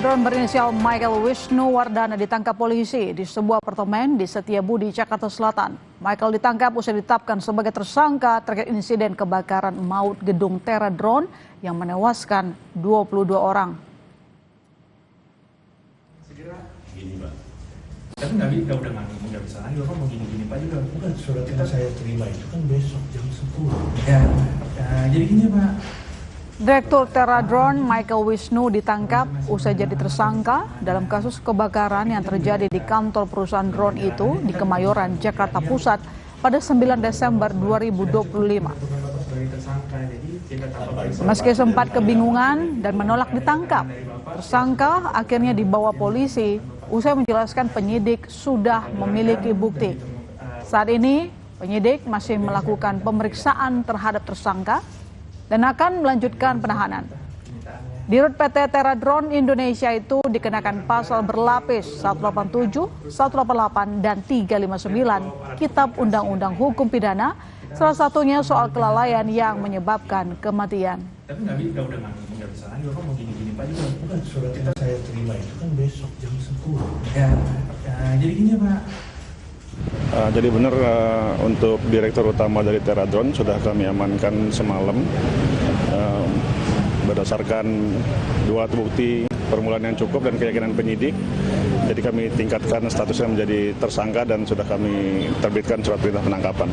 Drone berinisial Michael Wisnuwardana ditangkap polisi di sebuah apartemen di Setiabudi, Jakarta Selatan. Michael ditangkap usai ditetapkan sebagai tersangka terkait insiden kebakaran maut gedung Terra Drone yang menewaskan 22 orang. Gini Pak, tapi udah bisa lagi, Bapak mau gini-gini Pak juga. Bukan, surat yang saya terima itu kan besok jam 10. Ya, jadi gini Pak. Direktur Terra Drone Michael Wisnu ditangkap usai jadi tersangka dalam kasus kebakaran yang terjadi di kantor perusahaan drone itu di Kemayoran, Jakarta Pusat pada 9 Desember 2025. Meski sempat kebingungan dan menolak ditangkap, tersangka akhirnya dibawa polisi usai menjelaskan penyidik sudah memiliki bukti. Saat ini penyidik masih melakukan pemeriksaan terhadap tersangka dan akan melanjutkan penahanan. Dirut PT Terra Drone Indonesia itu dikenakan pasal berlapis 187, 188, dan 359 Kitab Undang-Undang Hukum Pidana, salah satunya soal kelalaian yang menyebabkan kematian. Tapi udah bisa lagi, Bapak mau gini-gini Pak juga. Bukan, surat yang saya terima itu kan besok jam 10. Ya, jadi gini Pak. Jadi benar untuk Direktur Utama dari Terra Drone sudah kami amankan semalam berdasarkan dua alat bukti permulaan yang cukup dan keyakinan penyidik. Jadi kami tingkatkan statusnya menjadi tersangka dan sudah kami terbitkan surat perintah penangkapan.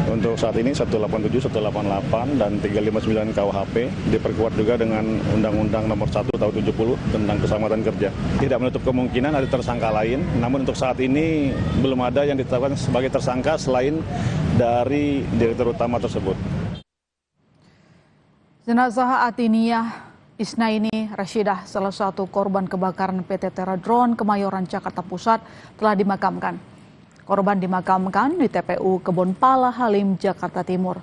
Untuk saat ini 187, 188 dan 359 KUHP diperkuat juga dengan Undang-Undang Nomor 1 Tahun 70 tentang keselamatan kerja. Tidak menutup kemungkinan ada tersangka lain, namun untuk saat ini belum ada yang ditetapkan sebagai tersangka selain dari Direktur Utama tersebut. Jenazah Atiniyah Isnaini Rashidah, salah satu korban kebakaran PT Terra Drone Kemayoran, Jakarta Pusat, telah dimakamkan. Korban dimakamkan di TPU Kebon Pala Halim, Jakarta Timur.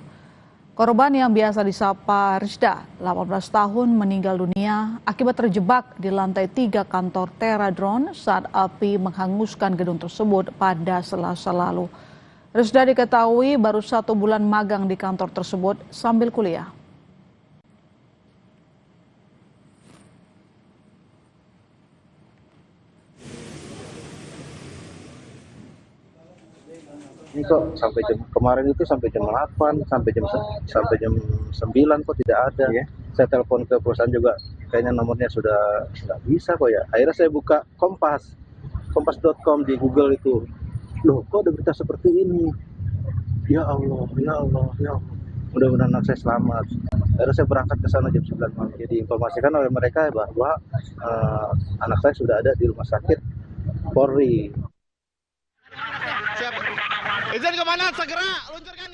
Korban yang biasa disapa Rizda, 18 tahun, meninggal dunia akibat terjebak di lantai 3 kantor Terra Drone saat api menghanguskan gedung tersebut pada Selasa lalu. Rizda diketahui baru 1 bulan magang di kantor tersebut sambil kuliah. Ini kok sampai jam kemarin itu sampai jam 8, sampai jam 9 kok tidak ada. Ya. Saya telepon ke perusahaan juga, kayaknya nomornya sudah nggak bisa kok ya. Akhirnya saya buka kompas.com di Google itu. Loh, kok ada berita seperti ini? Ya Allah. Mudah-mudahan anak saya selamat. Akhirnya saya berangkat ke sana jam 9 malam. Jadi informasikan oleh mereka bahwa anak saya sudah ada di rumah sakit Polri.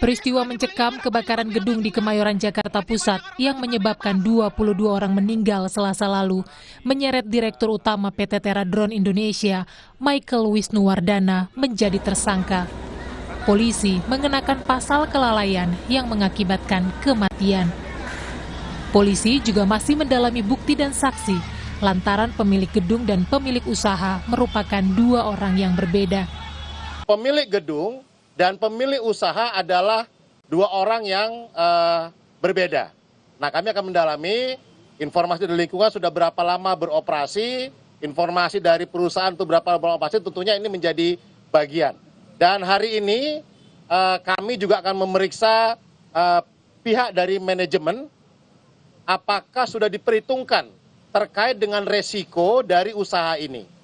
Peristiwa mencekam kebakaran gedung di Kemayoran, Jakarta Pusat yang menyebabkan 22 orang meninggal Selasa lalu menyeret Direktur Utama PT Terra Drone Indonesia, Michael Wisnuwardana, menjadi tersangka. Polisi mengenakan pasal kelalaian yang mengakibatkan kematian. Polisi juga masih mendalami bukti dan saksi lantaran pemilik gedung dan pemilik usaha merupakan 2 orang yang berbeda. Pemilik gedung dan pemilik usaha adalah 2 orang yang berbeda. Nah, kami akan mendalami informasi dari lingkungan sudah berapa lama beroperasi, informasi dari perusahaan itu berapa lama beroperasi, tentunya ini menjadi bagian. Dan hari ini kami juga akan memeriksa pihak dari manajemen apakah sudah diperhitungkan terkait dengan resiko dari usaha ini.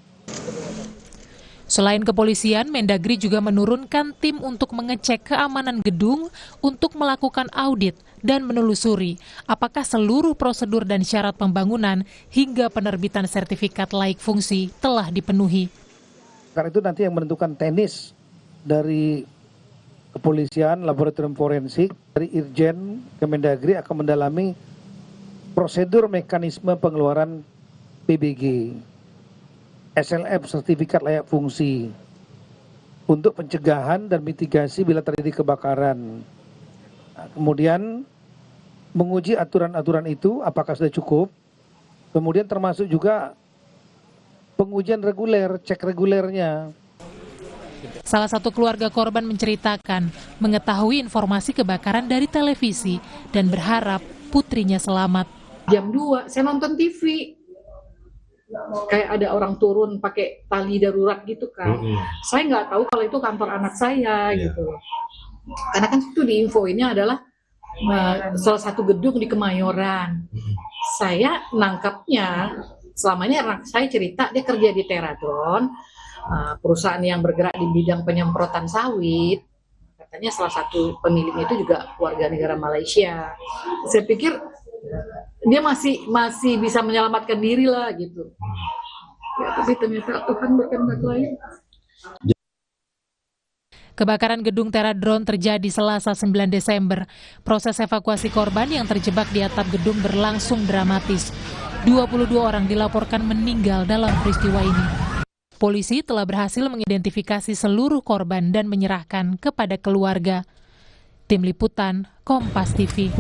Selain kepolisian, Mendagri juga menurunkan tim untuk mengecek keamanan gedung untuk melakukan audit dan menelusuri apakah seluruh prosedur dan syarat pembangunan hingga penerbitan sertifikat layak fungsi telah dipenuhi. Karena itu nanti yang menentukan teknis dari kepolisian, laboratorium forensik, dari Irjen Kemendagri akan mendalami prosedur mekanisme pengeluaran PBG. SLF, sertifikat layak fungsi, untuk pencegahan dan mitigasi bila terjadi kebakaran. Nah, kemudian menguji aturan-aturan itu apakah sudah cukup, kemudian termasuk juga pengujian reguler, cek regulernya. Salah satu keluarga korban menceritakan mengetahui informasi kebakaran dari televisi dan berharap putrinya selamat. Jam 2, saya nonton TV. kayak ada orang turun pakai tali darurat gitu kan. Saya nggak tahu kalau itu kantor anak saya gitu. Karena kan itu diinfoinnya adalah salah satu gedung di Kemayoran. Saya nangkapnya, selama ini anak saya cerita dia kerja di Teradron, perusahaan yang bergerak di bidang penyemprotan sawit. Katanya salah satu pemiliknya itu juga warga negara Malaysia. Saya pikir dia masih bisa menyelamatkan diri lah gitu. Ya, tapi ternyata Tuhan berkehendak lain. Kebakaran gedung Teradron terjadi Selasa 9 Desember. Proses evakuasi korban yang terjebak di atap gedung berlangsung dramatis. 22 orang dilaporkan meninggal dalam peristiwa ini. Polisi telah berhasil mengidentifikasi seluruh korban dan menyerahkan kepada keluarga. Tim Liputan, Kompas TV.